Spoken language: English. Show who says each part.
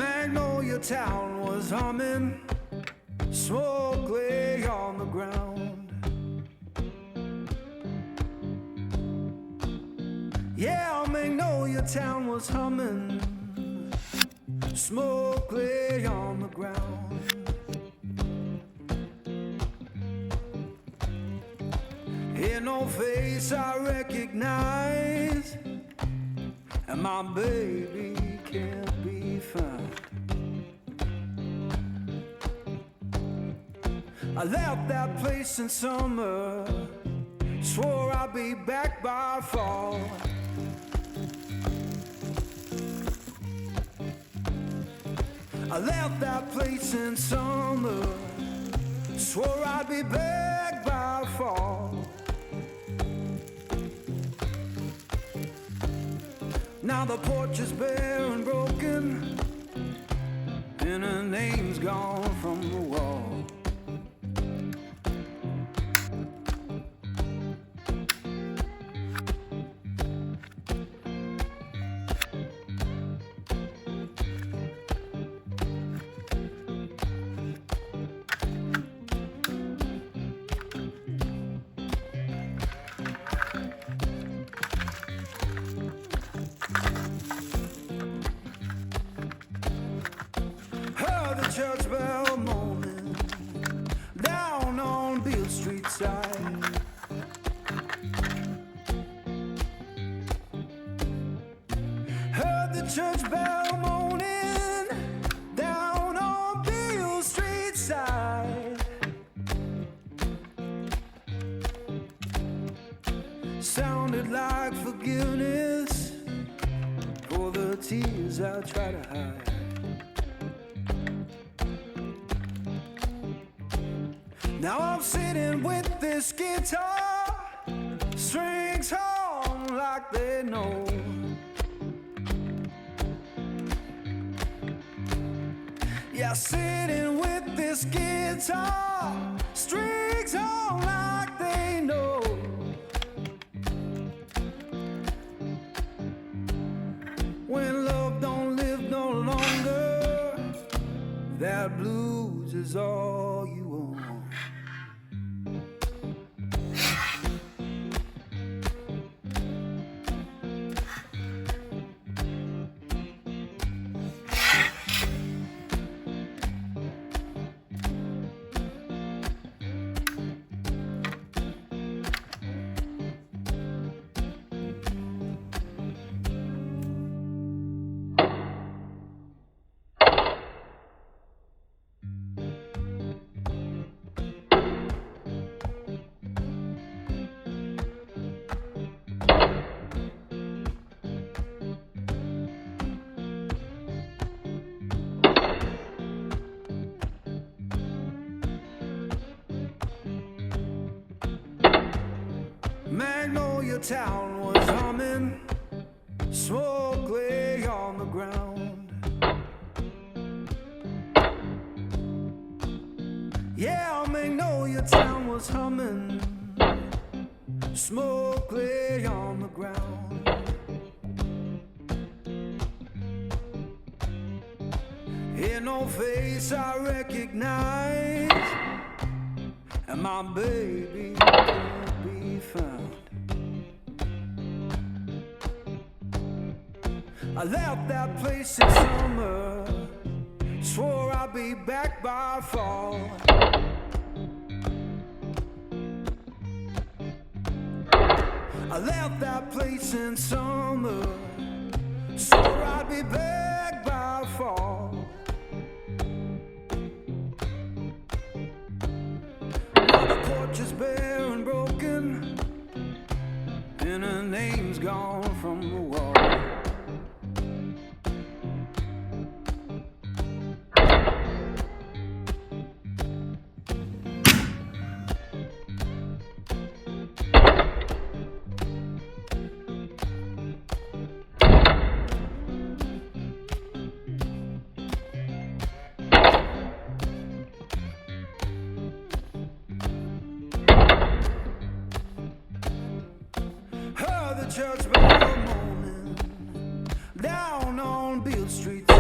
Speaker 1: Magnolia town was humming, smoke lay on the ground. Yeah, Magnolia town was humming, smoke lay on the ground. Ain't no face I recognize, and my baby can't be found. I left that place in summer, swore I'd be back by fall. I left that place in summer, swore I'd be back by fall. Now the porch is bare and broken, and her name's gone from the wall. Heard the church bell moaning down on Beale Street side. Heard the church bell moaning down on Beale Street side. Sounded like forgiveness for the tears I try to hide. Now I'm sitting with this guitar, strings hum like they know. Yeah, sitting with this guitar, strings hum like they know. When love don't live no longer, that blues is all you own. Magnolia town was humming, smoke lay on the ground. Yeah, Magnolia town was humming, smoke lay on the ground. Ain't no face I recognize, and my baby can't be found. I left that place in summer, swore I'd be back by fall. I left that place in summer, swore I'd be back by fall. Now the porch is bare and broken, and her name's gone from the wall. Church bell moaning down on Beale Street.